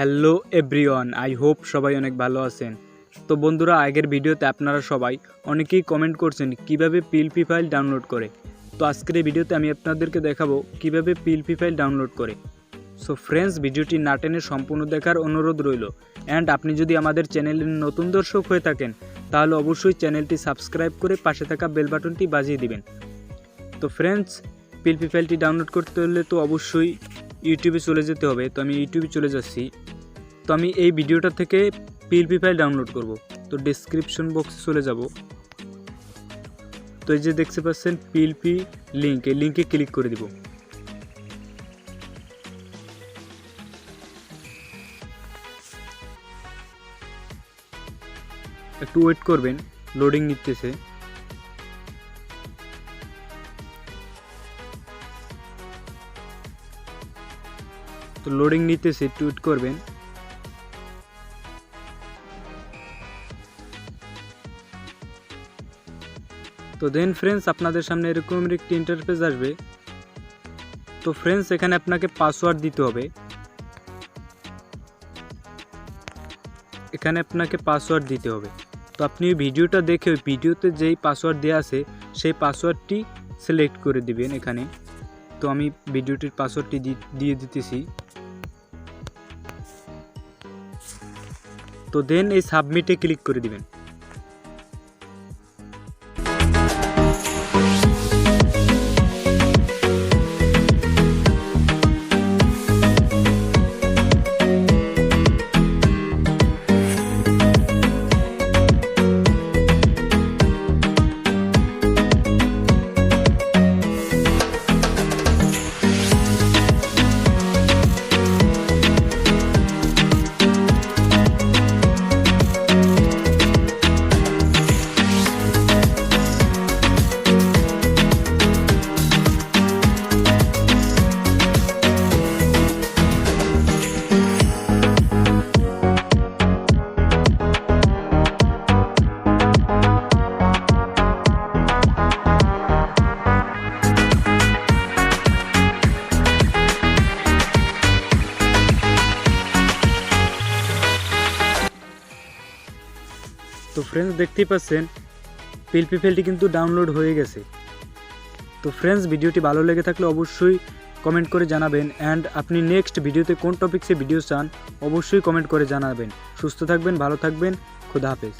Hello everyone, I hope সবাই অনেক ভালো আছেন। তো বন্ধুরা, আগের ভিডিওতে আপনারা সবাই অনেকেই কমেন্ট করছেন কিভাবে পিএলপি ফাইল ডাউনলোড করে। তো আজকের এই ভিডিওতে আমি আপনাদেরকে দেখাবো কিভাবে পিএলপি ফাইল ডাউনলোড করে। সো ফ্রেন্ডস, ভিডিওটি না টেনে সম্পূর্ণ দেখার অনুরোধ রইল। অ্যান্ড আপনি যদি আমাদের চ্যানেলের নতুন দর্শক হয়ে থাকেন তাহলে অবশ্যই চ্যানেলটি সাবস্ক্রাইব করে পাশে থাকা বেল বাটনটি বাজিয়ে দিবেন। তো ফ্রেন্ডস, পিএলপি ফাইলটি ডাউনলোড করতে হলে তো অবশ্যই ইউটিউবে চলে যেতে হবে। তো আমি ইউটিউবে চলে যাচ্ছি। তো আমি এই ভিডিওটা থেকে পিএলপি ফাইল ডাউনলোড করব। তো ডেসক্রিপশন বক্সে চলে যাব। তো এই যে দেখতে পাচ্ছেন পিএলপি লিঙ্ক, এই লিঙ্কে ক্লিক করে দিব। একটু ওয়েট করবেন, লোডিং নিতেছে। তো লোডিং নিতেছে, একটু ওয়েট করবেন। তো দেন ফ্রেন্ডস, আপনাদের সামনে এরকম একটি ইন্টারফেস আসবে। তো ফ্রেন্ডস, এখানে আপনাকে পাসওয়ার্ড দিতে হবে। তো আপনি ভিডিওটা দেখে ওই ভিডিওতে যেই পাসওয়ার্ড দেওয়া আছে সেই পাসওয়ার্ডটি সিলেক্ট করে দিবেন এখানে। তো আমি ভিডিওটির পাসওয়ার্ডটি দিয়ে দিতেছি। তো দেন এই সাবমিটে ক্লিক করে দিবেন। তো ফ্রেন্ডস, দেখতেই পাচ্ছেন পিএলপি ফাইলটি কিন্তু ডাউনলোড হয়ে গেছে। তো ফ্রেন্ডস, ভিডিওটি ভালো লেগে থাকলে অবশ্যই কমেন্ট করে জানাবেন। অ্যান্ড আপনি নেক্সট ভিডিওতে কোন টপিকসে ভিডিও চান অবশ্যই কমেন্ট করে জানাবেন। সুস্থ থাকবেন, ভালো থাকবেন, খোদা হাফেজ।